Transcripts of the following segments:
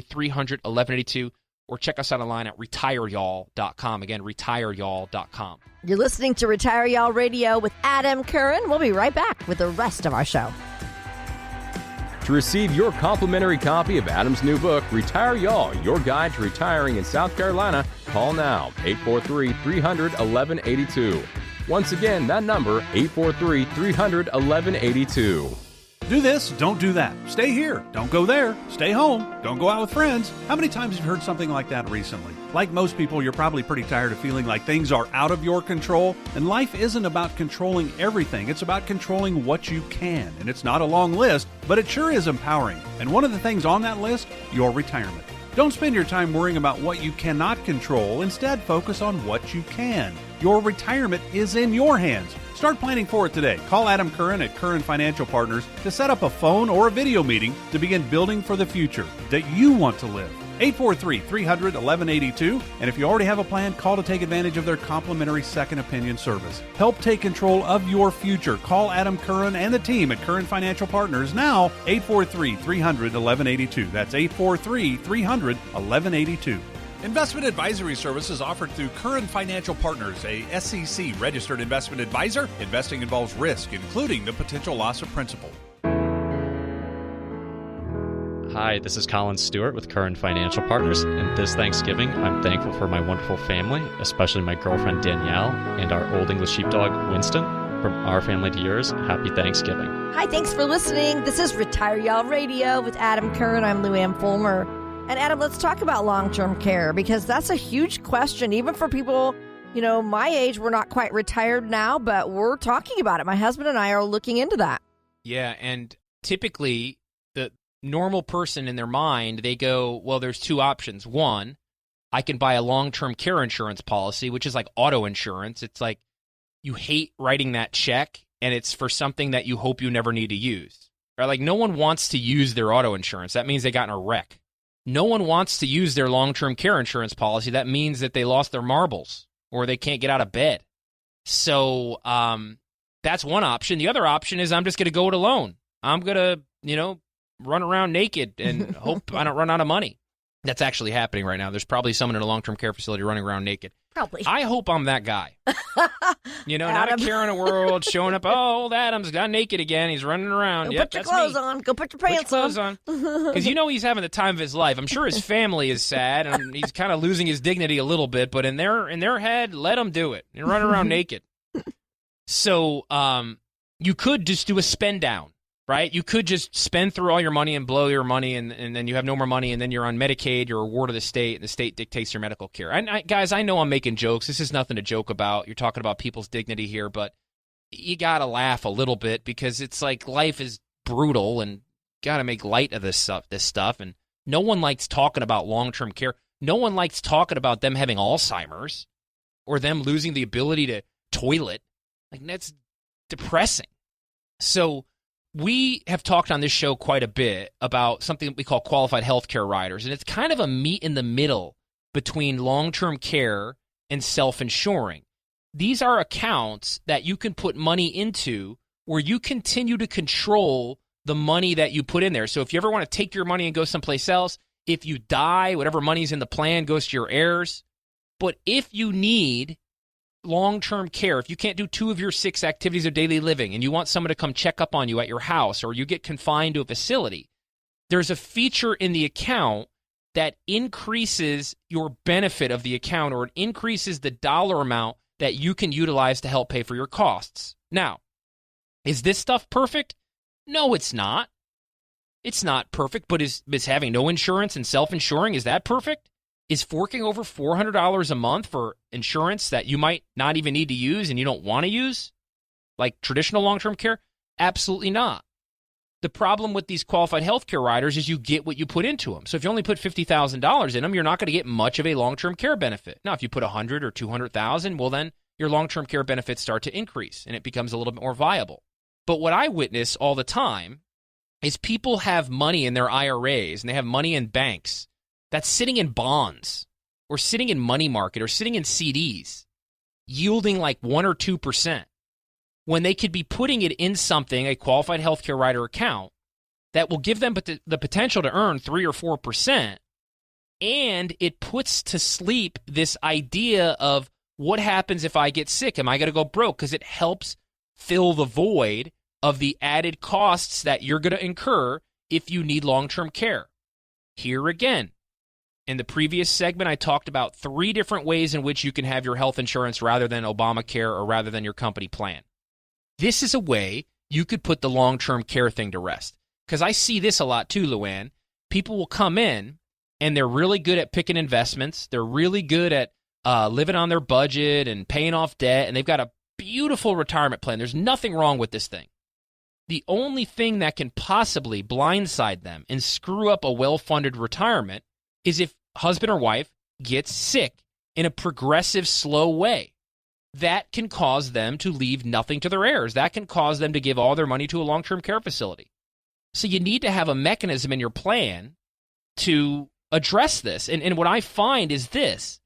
843-300-1182, or check us out online at retireyall.com. Again, retireyall.com. You're listening to Retire Y'all Radio with Adam Curran. We'll be right back with the rest of our show. To receive your complimentary copy of Adam's new book, Retire Y'all, Your Guide to Retiring in South Carolina, call now, 843-300-1182. Once again, that number, 843-300-1182. Do this, don't do that. Stay here, don't go there. Stay home, don't go out with friends. How many times have you heard something like that recently? Like most people, you're probably pretty tired of feeling like things are out of your control. And life isn't about controlling everything. It's about controlling what you can. And it's not a long list, but it sure is empowering. And one of the things on that list, your retirement. Don't spend your time worrying about what you cannot control. Instead, focus on what you can. Your retirement is in your hands. Start planning for it today. Call Adam Curran at Curran Financial Partners to set up a phone or a video meeting to begin building for the future that you want to live. 843-300-1182. And if you already have a plan, call to take advantage of their complimentary second opinion service. Help take control of your future. Call Adam Curran and the team at Curran Financial Partners now, 843-300-1182. That's 843-300-1182. Investment advisory services offered through Curran Financial Partners, a SEC-registered investment advisor. Investing involves risk, including the potential loss of principal. Hi, this is Colin Stewart with Curran Financial Partners, and this Thanksgiving, I'm thankful for my wonderful family, especially my girlfriend Danielle and our Old English sheepdog Winston. From our family to yours, happy Thanksgiving. Hi, thanks for listening. This is Retire Y'all Radio with Adam Curran. I'm Lou Ann Fulmer. And Adam, let's talk about long-term care, because that's a huge question, even for people, my age. We're not quite retired now, but we're talking about it. My husband and I are looking into that. Yeah, and typically the normal person in their mind, they go, well, there's two options. One, I can buy a long-term care insurance policy, which is like auto insurance. It's like you hate writing that check, and it's for something that you hope you never need to use. Right? Like no one wants to use their auto insurance. That means they got in a wreck. No one wants to use their long-term care insurance policy. That means that they lost their marbles or they can't get out of bed. So that's one option. The other option is I'm just going to go it alone. I'm going to, run around naked and hope I don't run out of money. That's actually happening right now. There's probably someone in a long-term care facility running around naked. Probably. I hope I'm that guy. Not a care in the world showing up. Oh, old Adam's got naked again. He's running around. Go put your clothes on. Go put your pants on. Because he's having the time of his life. I'm sure his family is sad, and he's kind of losing his dignity a little bit. But in their head, let him do it and run around naked. So you could just do a spend down. Right? You could just spend through all your money and blow your money, and then you have no more money, and then you're on Medicaid, you're a ward of the state, and the state dictates your medical care. Guys, I know I'm making jokes. This is nothing to joke about. You're talking about people's dignity here, but you got to laugh a little bit because it's like life is brutal, and got to make light of this stuff. And no one likes talking about long-term care. No one likes talking about them having Alzheimer's or them losing the ability to toilet. Like, that's depressing. So we have talked on this show quite a bit about something that we call qualified healthcare riders, and it's kind of a meet in the middle between long-term care and self-insuring. These are accounts that you can put money into where you continue to control the money that you put in there. So if you ever want to take your money and go someplace else, if you die, whatever money's in the plan goes to your heirs. But if you need long-term care, if you can't do 2 of your 6 activities of daily living and you want someone to come check up on you at your house, or you get confined to a facility, there's a feature in the account that increases your benefit of the account, or it increases the dollar amount that you can utilize to help pay for your costs. Now, is this stuff perfect? No, it's not. It's not perfect, but is having no insurance and self-insuring, is that perfect? Is forking over $400 a month for insurance that you might not even need to use and you don't want to use, like traditional long-term care? Absolutely not. The problem with these qualified healthcare riders is you get what you put into them. So if you only put $50,000 in them, you're not going to get much of a long-term care benefit. Now, if you put $100,000 or $200,000, well, then your long-term care benefits start to increase and it becomes a little bit more viable. But what I witness all the time is people have money in their IRAs and they have money in banks that's sitting in bonds or sitting in money market or sitting in CDs, yielding like 1 or 2%, when they could be putting it in something, a qualified healthcare rider account, that will give them the potential to earn 3 or 4%, And it puts to sleep this idea of what happens if I get sick? Am I going to go broke? Because it helps fill the void of the added costs that you're going to incur if you need long-term care. Here again, in the previous segment, I talked about 3 different ways in which you can have your health insurance rather than Obamacare or rather than your company plan. This is a way you could put the long-term care thing to rest. Because I see this a lot too, Luann. People will come in and they're really good at picking investments. They're really good at living on their budget and paying off debt, and they've got a beautiful retirement plan. There's nothing wrong with this thing. The only thing that can possibly blindside them and screw up a well-funded retirement is if husband or wife gets sick in a progressive, slow way. That can cause them to leave nothing to their heirs. That can cause them to give all their money to a long-term care facility. So you need to have a mechanism in your plan to address this. And what I find is this.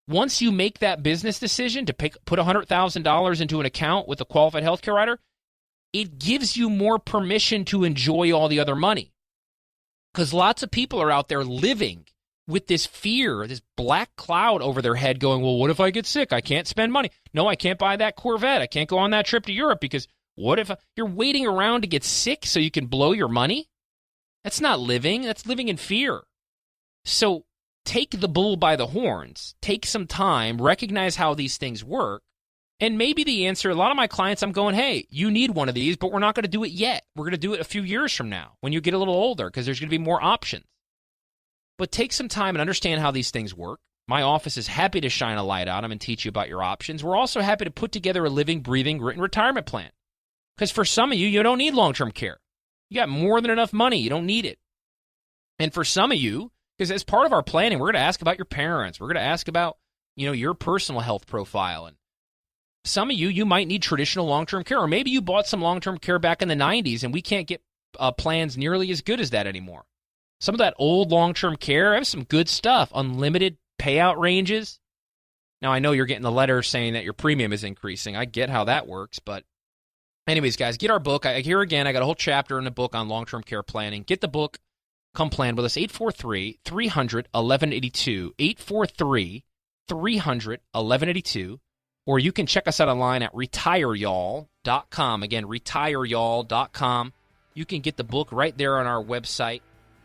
Once you make that business decision to put $100,000 into an account with a qualified healthcare rider, it gives you more permission to enjoy all the other money. Because lots of people are out there living with this fear, this black cloud over their head going, well, what if I get sick? I can't spend money. No, I can't buy that Corvette. I can't go on that trip to Europe because what if you're waiting around to get sick so you can blow your money? That's not living. That's living in fear. So take the bull by the horns. Take some time. Recognize how these things work. And maybe the answer, a lot of my clients, I'm going, hey, you need one of these, but we're not going to do it yet. We're going to do it a few years from now when you get a little older because there's going to be more options. But take some time and understand how these things work. My office is happy to shine a light on them and teach you about your options. We're also happy to put together a living, breathing, written retirement plan. Because for some of you, you don't need long-term care. You got more than enough money. You don't need it. And for some of you, because as part of our planning, we're going to ask about your parents. We're going to ask about, your personal health profile. And some of you, you might need traditional long-term care. Or maybe you bought some long-term care back in the 90s, and we can't get plans nearly as good as that anymore. Some of that old long-term care, I have some good stuff. Unlimited payout ranges. Now, I know you're getting the letter saying that your premium is increasing. I get how that works, but anyways, guys, get our book. Here again, I got a whole chapter in the book on long-term care planning. Get the book. Come plan with us. 843-300-1182. 843-300-1182. Or you can check us out online at retireyall.com. Again, retireyall.com. You can get the book right there on our website.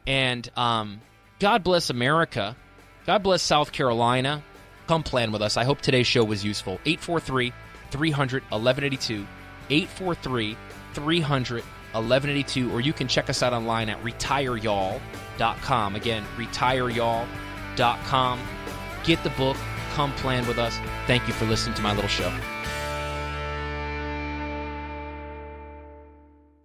And God bless America. God bless South Carolina. Come plan with us. I hope today's show was useful. 843-300-1182. 843-300-1182. Or you can check us out online at retireyall.com. Again, retireyall.com. Get the book. Come plan with us. Thank you for listening to my little show.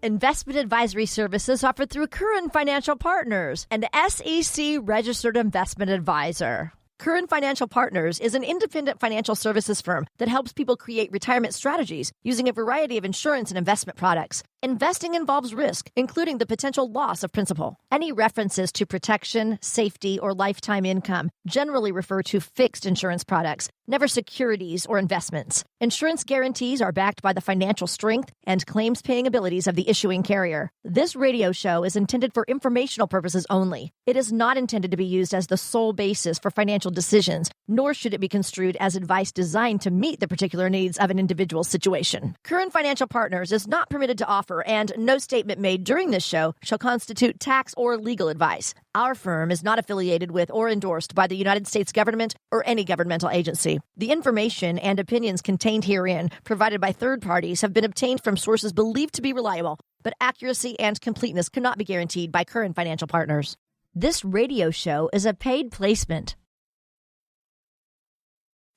Investment advisory services offered through Curran Financial Partners, an SEC-registered investment advisor. Curran Financial Partners is an independent financial services firm that helps people create retirement strategies using a variety of insurance and investment products. Investing involves risk, including the potential loss of principal. Any references to protection, safety, or lifetime income generally refer to fixed insurance products, never securities or investments. Insurance guarantees are backed by the financial strength and claims-paying abilities of the issuing carrier. This radio show is intended for informational purposes only. It is not intended to be used as the sole basis for financial decisions, nor should it be construed as advice designed to meet the particular needs of an individual's situation. Curran Financial Partners is not permitted to offer, and no statement made during this show shall constitute tax or legal advice. Our firm is not affiliated with or endorsed by the United States government or any governmental agency. The information and opinions contained herein, provided by third parties, have been obtained from sources believed to be reliable, but accuracy and completeness cannot be guaranteed by Curran Financial Partners. This radio show is a paid placement.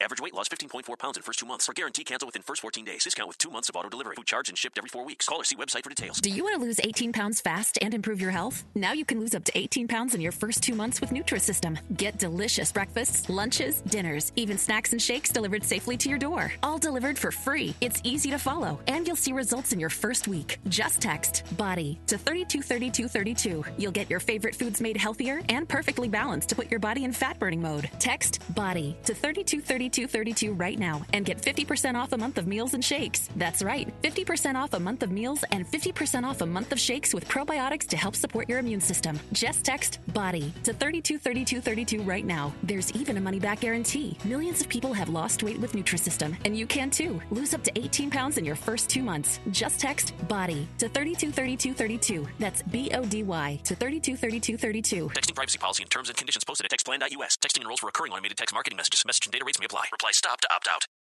Average weight loss 15.4 pounds in first 2 months. For guarantee cancel within first 14 days. Discount with 2 months of auto delivery. Food charged and shipped every 4 weeks. Call or see website for details. Do you want to lose 18 pounds fast and improve your health? Now you can lose up to 18 pounds in your first 2 months with Nutrisystem. Get delicious breakfasts, lunches, dinners, even snacks and shakes delivered safely to your door. All delivered for free. It's easy to follow, and you'll see results in your first week. Just text BODY to 323232. You'll get your favorite foods made healthier and perfectly balanced to put your body in fat burning mode. Text BODY to 323232. 3232 right now and get 50% off a month of meals and shakes. That's right, 50% off a month of meals and 50% off a month of shakes with probiotics to help support your immune system. Just text BODY to 323232 right now. There's even a money-back guarantee. Millions of people have lost weight with Nutrisystem, and you can too. Lose up to 18 pounds in your first 2 months. Just text BODY to 323232. That's BODY to 323232. Texting privacy policy and terms and conditions posted at textplan.us. Texting enrolls for recurring automated text marketing messages. Message and data rates may apply. Reply STOP to opt out.